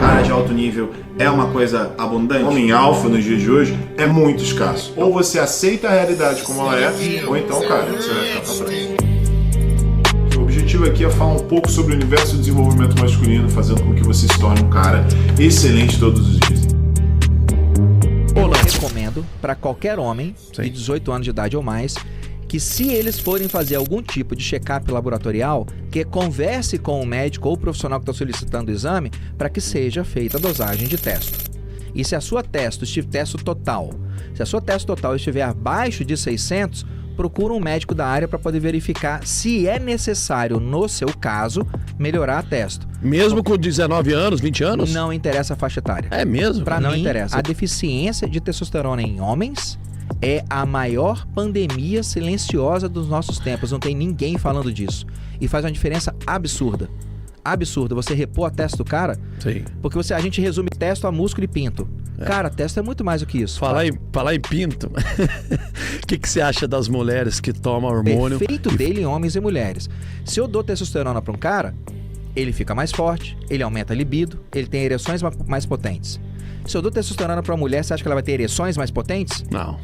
cara de alto nível é uma coisa abundante? Homem alfa nos dias de hoje é muito escasso. Ou você aceita a realidade como ela é, ou então, cara, você vai ficar pra trás. O objetivo aqui é falar um pouco sobre o universo do desenvolvimento masculino, fazendo com que você se torne um cara excelente todos os dias. Eu recomendo para qualquer homem de 18 anos de idade ou mais que, se eles forem fazer algum tipo de check-up laboratorial, que converse com o médico ou o profissional que está solicitando o exame para que seja feita a dosagem de testo. E se a sua testo total, se a sua testo total estiver abaixo de 600, procura um médico da área para poder verificar se é necessário, no seu caso, melhorar a testo. Mesmo com 19 anos, 20 anos? Não interessa a faixa etária. É mesmo? Para mim, interessa. A deficiência de testosterona em homens é a maior pandemia silenciosa dos nossos tempos. Não tem ninguém falando disso. E faz uma diferença absurda. Absurda. Você repor a testo do cara? Sim. Porque a gente resume testo a músculo e pinto. Cara, testo é muito mais do que isso. Falar em pinto, o que você acha das mulheres que tomam hormônio? Perfeito dele em homens e mulheres. Se eu dou testosterona para um cara, ele fica mais forte, ele aumenta a libido, ele tem ereções mais potentes. Se eu dou testosterona para uma mulher, você acha que ela vai ter ereções mais potentes? Não.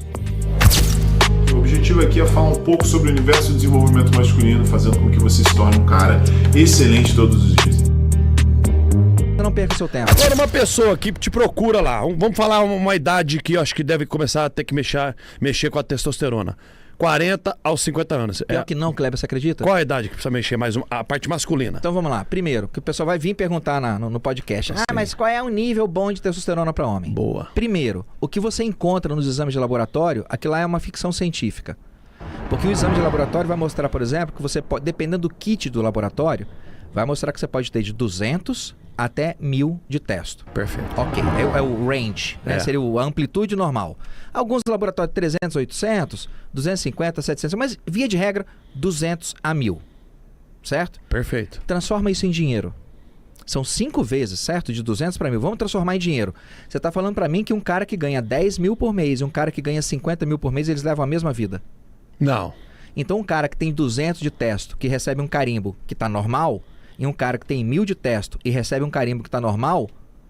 O objetivo aqui é falar um pouco sobre o universo do desenvolvimento masculino, fazendo com que você se torne um cara excelente todos os dias. Não perca seu tempo. Agora, uma pessoa que te procura lá, vamos falar uma idade que eu acho que deve começar a ter que mexer com a testosterona. 40 aos 50 anos. Pior que não, Kleber, você acredita? Qual a idade que precisa mexer mais? A parte masculina. Então vamos lá. Primeiro, que o pessoal vai vir perguntar no podcast. Mas qual é o nível bom de testosterona para homem? Boa. Primeiro, o que você encontra nos exames de laboratório, aquilo lá é uma ficção científica. Porque o exame de laboratório vai mostrar, por exemplo, que você pode, dependendo do kit do laboratório, vai mostrar que você pode ter de 200 até 1000 de testo. Perfeito. Ok, é o range, né? Seria a amplitude normal. Alguns laboratórios 300, 800, 250, 700, mas via de regra 200 a 1000, certo? Perfeito. Transforma isso em dinheiro. São 5 vezes, certo? De 200 para 1000. Vamos transformar em dinheiro. Você está falando para mim que um cara que ganha 10 mil por mês e um cara que ganha 50 mil por mês, eles levam a mesma vida? Não. Então um cara que tem 200 de testo, que recebe um carimbo que está normal, e um cara que tem 1000 de testo e recebe um carimbo que está normal,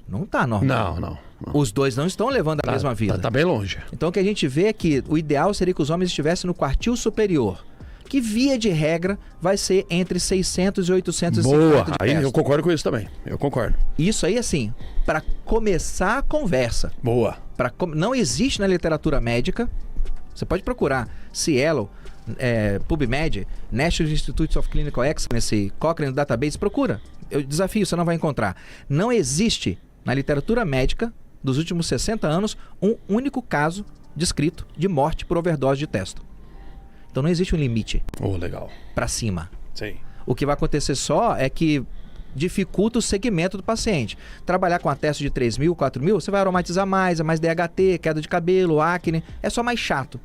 não está normal. Não. Os dois não estão levando a mesma vida. Tá bem longe. Então o que a gente vê é que o ideal seria que os homens estivessem no quartil superior, que via de regra vai ser entre 600 e 850 Boa, de aí testo. eu concordo com isso também. Eu concordo. Isso aí, assim, para começar a conversa. Boa. Não existe na literatura médica, você pode procurar Cielo, PubMed, National Institute of Clinical Excellence, Cochrane Database, procura. Eu desafio, você não vai encontrar. Não existe na literatura médica dos últimos 60 anos um único caso descrito de morte por overdose de testo. Então não existe um limite Legal. para cima. Sim. O que vai acontecer só é que dificulta o segmento do paciente. Trabalhar com a testo de 3.000, 4.000, você vai aromatizar mais, é mais DHT, queda de cabelo, acne, é só mais chato.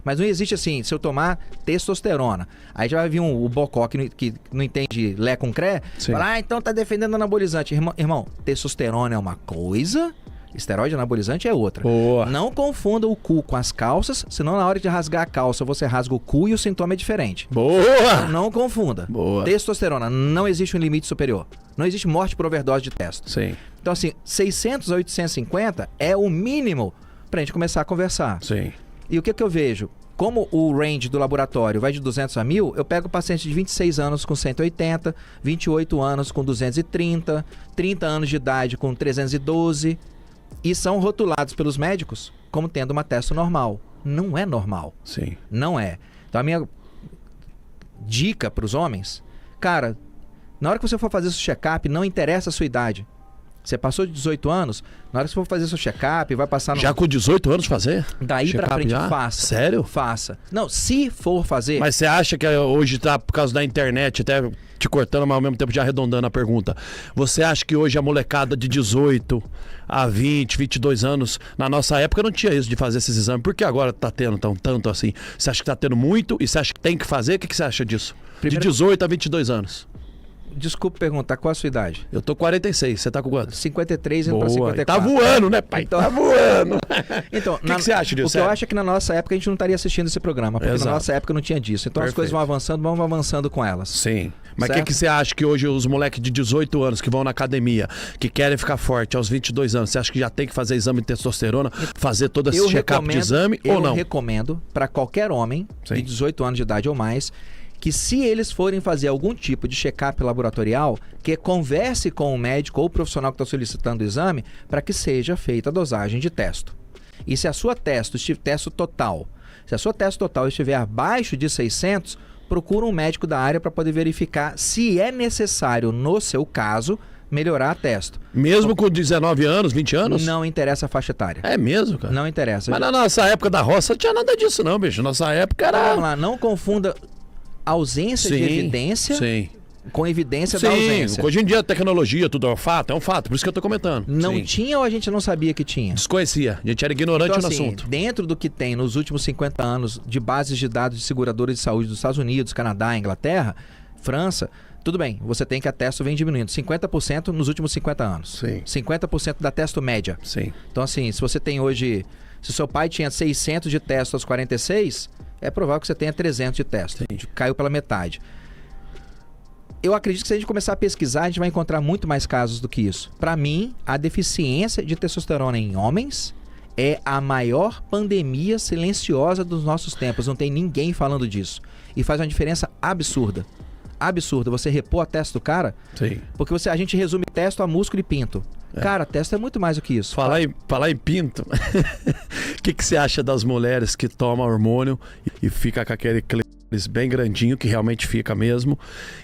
Mas não existe assim, se eu tomar testosterona, aí já vai vir o bocó que não entende lé com cré, falar, então tá defendendo anabolizante. Irmão, testosterona é uma coisa, esteroide anabolizante é outra. Boa. Não confunda o cu com as calças, senão na hora de rasgar a calça você rasga o cu e o sintoma é diferente. Boa! Não confunda. Boa. Testosterona, não existe um limite superior. Não existe morte por overdose de testo. Sim. Então assim, 600 a 850 é o mínimo pra gente começar a conversar. Sim. E o que eu vejo? Como o range do laboratório vai de 200 a 1000, eu pego paciente de 26 anos com 180, 28 anos com 230, 30 anos de idade com 312 e são rotulados pelos médicos como tendo uma testo normal. Não é normal. Sim. Não é. Então a minha dica para os homens, cara, na hora que você for fazer seu check-up, não interessa a sua idade. Você passou de 18 anos, na hora que você for fazer seu check-up, vai passar no... Já com 18 anos fazer? Daí pra frente, já? faça. Sério? Faça. Não, se for fazer... Mas você acha que hoje tá por causa da internet, até te cortando, mas ao mesmo tempo já arredondando a pergunta. Você acha que hoje a molecada de 18 a 20, 22 anos, na nossa época não tinha isso de fazer esses exames? Por que agora tá tendo tanto assim? Você acha que tá tendo muito e você acha que tem que fazer? O que você acha disso? De 18 a 22 anos. Desculpa perguntar, qual a sua idade? Eu tô 46, você tá com quanto? 53 indo pra Boa. 54. Tá voando, né, pai? Então- Tá voando. Então, O que você acha disso? O que eu acho é que na nossa época a gente não estaria assistindo esse programa, porque Exato. na nossa época não tinha disso. Então as Perfeito. coisas vamos avançando com elas. Sim. Mas o Certo? que você acha que hoje os moleques de 18 anos que vão na academia, que querem ficar forte aos 22 anos, você acha que já tem que fazer exame de testosterona, fazer todo esse check-up de exame ou não? Eu recomendo para qualquer homem Sim. de 18 anos de idade ou mais que, se eles forem fazer algum tipo de check-up laboratorial, que converse com o médico ou o profissional que está solicitando o exame para que seja feita a dosagem de testo. E se a sua testo total, se a sua testo total estiver abaixo de 600, procura um médico da área para poder verificar se é necessário, no seu caso, melhorar a testo. Mesmo com 19 anos, 20 anos? Não interessa a faixa etária. É mesmo, cara? Não interessa. Mas na nossa época da roça não tinha nada disso não, bicho. Nossa época Então, era... vamos lá, não confunda ausência de evidência Sim. com evidência da Sim, ausência. hoje em dia a tecnologia, tudo é um fato, por isso que eu tô comentando. Não Sim. tinha ou a gente não sabia que tinha? Desconhecia, a gente era ignorante Então, no assim, assunto. dentro do que tem nos últimos 50 anos de bases de dados de seguradoras de saúde dos Estados Unidos, Canadá, Inglaterra, França, tudo bem, você tem que a testo vem diminuindo. 50% nos últimos 50 anos. Sim. 50% da testo média. Sim. Então, assim, se você tem hoje... Se seu pai tinha 600 de testo aos 46, é provável que você tenha 300 de testo. Caiu pela metade. Eu acredito que se a gente começar a pesquisar, a gente vai encontrar muito mais casos do que isso. Para mim, a deficiência de testosterona em homens é a maior pandemia silenciosa dos nossos tempos. Não tem ninguém falando disso. E faz uma diferença absurda. Absurda. Você repor a testo do cara, Sim. porque a gente resume testo a músculo e pinto. Cara, testo é muito mais do que isso. Falar em pinto, o que você acha das mulheres que tomam hormônio e fica com aquele clítoris bem grandinho, que realmente fica mesmo,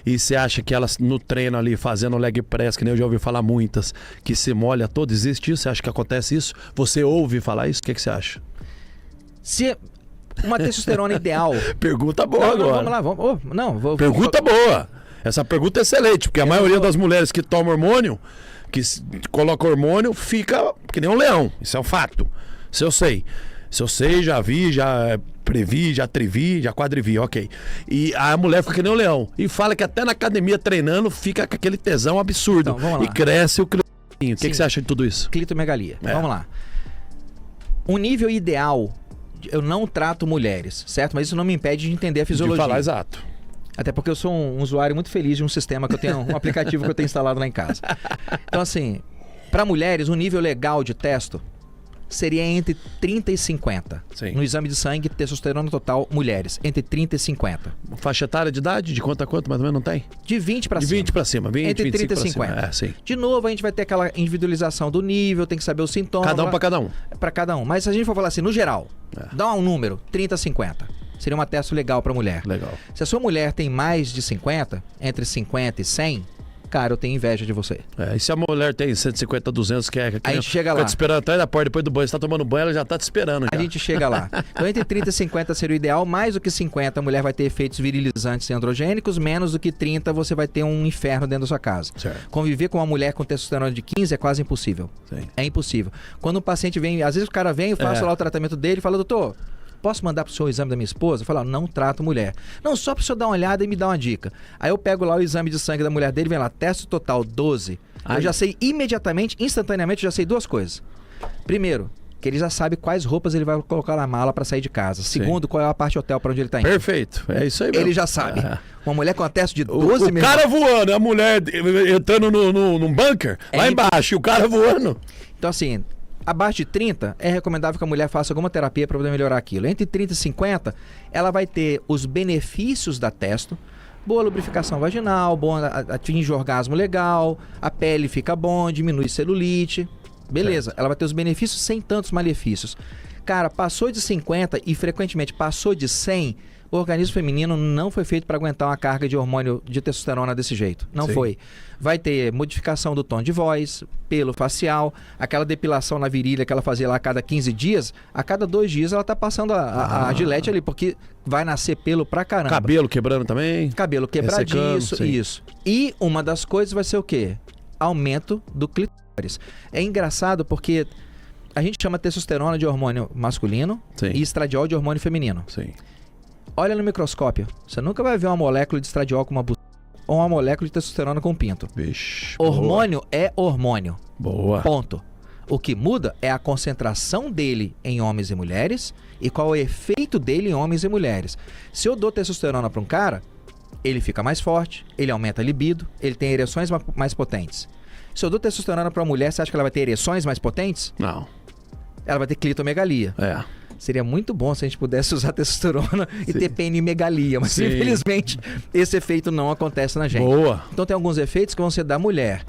e você acha que elas no treino ali, fazendo leg press, que nem eu já ouvi falar muitas, que se molha todo, existe isso? Você acha que acontece isso? Você ouve falar isso? O que você acha? Se uma testosterona ideal... Pergunta boa agora. Vamos lá, Pergunta boa. Essa pergunta é excelente, porque a maioria das mulheres que tomam hormônio, coloca hormônio, fica que nem um leão. Isso é um fato. Isso eu sei. Isso eu sei, já vi, já previ, já trivi, já quadrivi, ok. E a mulher fica que nem um leão. E fala que até na academia treinando fica com aquele tesão absurdo. Então, vamos lá. E cresce o clitorinho. O que você acha de tudo isso? Clitomegalia. É. Vamos lá. O nível ideal, eu não trato mulheres, certo? Mas isso não me impede de entender a fisiologia. De falar exato. Até porque eu sou um usuário muito feliz de um sistema que eu tenho, um aplicativo que eu tenho instalado lá em casa. Então, assim, para mulheres, o nível legal de testo seria entre 30 e 50. Sim. No exame de sangue, testosterona total, mulheres, entre 30 e 50. Faixa etária de idade? De quanto a quanto, mais ou menos, não tem? De 20 para De cima. 20 pra cima. 20, Entre 30 e 25 pra 50. cima. É, sim. De novo, a gente vai ter aquela individualização do nível, tem que saber os sintomas. Cada um pra cada um. Para cada um. Mas se a gente for falar assim, no geral, dá um número, 30 a 50. Seria uma testo legal para mulher. Legal. Se a sua mulher tem mais de 50, entre 50 e 100, cara, eu tenho inveja de você. E se a mulher tem 150, 200, que é... A gente chega fica lá. te esperando atrás da porta, depois do banho, você tá tomando banho, ela já tá te esperando. A gente chega lá. Então, entre 30 e 50 seria o ideal. Mais do que 50, a mulher vai ter efeitos virilizantes e androgênicos. Menos do que 30, você vai ter um inferno dentro da sua casa. Certo. Conviver com uma mulher com testosterona de 15 é quase impossível. Sim. É impossível. Quando um paciente vem, às vezes o cara vem, eu faço lá o tratamento dele e fala, doutor, posso mandar pro senhor o exame da minha esposa? Eu falo, não trato mulher. Não, só pro senhor dar uma olhada e me dar uma dica. Aí eu pego lá o exame de sangue da mulher dele, vem lá, testo total 12. Eu já sei imediatamente, instantaneamente, eu já sei duas coisas. Primeiro, que ele já sabe quais roupas ele vai colocar na mala para sair de casa. Segundo, qual é a parte hotel para onde ele tá indo. Perfeito, é isso aí mesmo. Ele já sabe. Uma mulher com a testo de 12 O cara voando, a mulher entrando num bunker, lá embaixo, e o cara voando. Então assim, abaixo de 30, é recomendável que a mulher faça alguma terapia para poder melhorar aquilo. Entre 30 e 50, ela vai ter os benefícios da testo, boa lubrificação vaginal, atinge orgasmo legal, a pele fica bom, diminui celulite. Beleza, ela vai ter os benefícios sem tantos malefícios. Cara, passou de 50 e frequentemente passou de 100, o organismo feminino não foi feito para aguentar uma carga de hormônio de testosterona desse jeito. Não foi. Vai ter modificação do tom de voz, pelo facial, aquela depilação na virilha que ela fazia lá a cada 15 dias, a cada 2 dias ela tá passando a gilete ali, porque vai nascer pelo pra caramba. Cabelo quebrando também. Cabelo quebradiço, isso. E uma das coisas vai ser o quê? Aumento do clitóris. É engraçado porque a gente chama testosterona de hormônio masculino e estradiol de hormônio feminino. Sim. Olha no microscópio, você nunca vai ver uma molécula de estradiol com uma ou uma molécula de testosterona com pinto. Vixe, Hormônio é hormônio. Boa. Ponto. O que muda é a concentração dele em homens e mulheres e qual é o efeito dele em homens e mulheres. Se eu dou testosterona para um cara, ele fica mais forte, ele aumenta a libido, ele tem ereções mais potentes. Se eu dou testosterona para uma mulher, você acha que ela vai ter ereções mais potentes? Não. Ela vai ter clitomegalia. É. Seria muito bom se a gente pudesse usar testosterona e ter penimegalia, mas Sim. infelizmente esse efeito não acontece na gente. Boa. Então tem alguns efeitos que vão ser da mulher.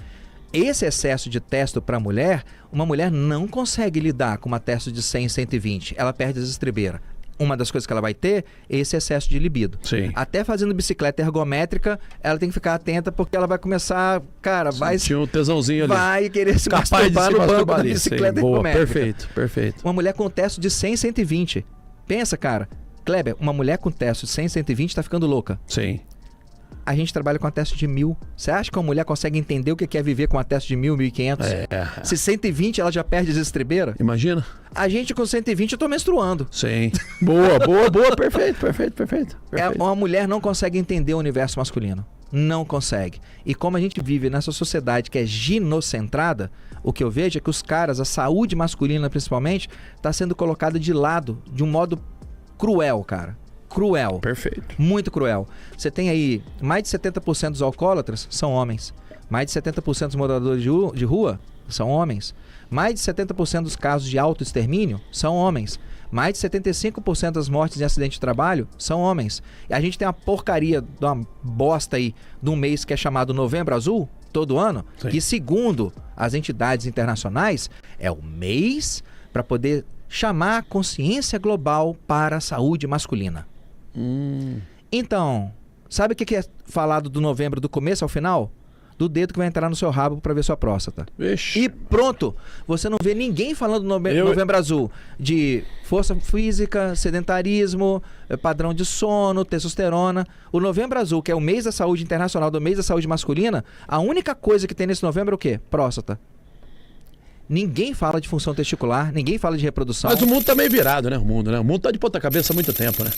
Esse excesso de testo para mulher, uma mulher não consegue lidar com uma testo de 100, 120. Ela perde as estribeiras. Uma das coisas que ela vai ter é esse excesso de libido. Sim. Até fazendo bicicleta ergométrica, ela tem que ficar atenta porque ela vai começar, cara, Tinha um tesãozinho ali. vai querer se Capaz de masturbar se no banco masturbar da ali. bicicleta Sim, boa, ergométrica. perfeito, perfeito. Uma mulher com testo de 100, 120. Pensa, cara. Kleber, uma mulher com testo de 100, 120 tá ficando louca. Sim. A gente trabalha com a testo de 1000. Você acha que uma mulher consegue entender o que é viver com a testo de 1000, 1500? Se 120 ela já perde as estribeiras? Imagina. A gente com 120 eu tô menstruando. Sim. Boa, perfeito. Uma mulher não consegue entender o universo masculino. Não consegue. E como a gente vive nessa sociedade que é ginocentrada, o que eu vejo é que os caras, a saúde masculina principalmente, tá sendo colocada de lado de um modo cruel, cara. Cruel. Perfeito. Muito cruel. Você tem aí mais de 70% dos alcoólatras são homens. Mais de 70% dos moradores de rua são homens. Mais de 70% dos casos de autoextermínio são homens. Mais de 75% das mortes em acidente de trabalho são homens. E a gente tem uma porcaria de uma bosta aí de um mês que é chamado Novembro Azul, todo ano, Sim. que segundo as entidades internacionais é o mês para poder chamar a consciência global para a saúde masculina. Então, sabe o que é falado do novembro do começo ao final? Do dedo que vai entrar no seu rabo para ver sua próstata. Vixe. E pronto! Você não vê ninguém falando do Novembro Azul de força física, sedentarismo, padrão de sono, testosterona. O Novembro Azul, que é o mês da saúde internacional, do mês da saúde masculina, a única coisa que tem nesse novembro é o quê? Próstata. Ninguém fala de função testicular, ninguém fala de reprodução. Mas o mundo tá meio virado, né? O mundo tá de ponta cabeça há muito tempo, né?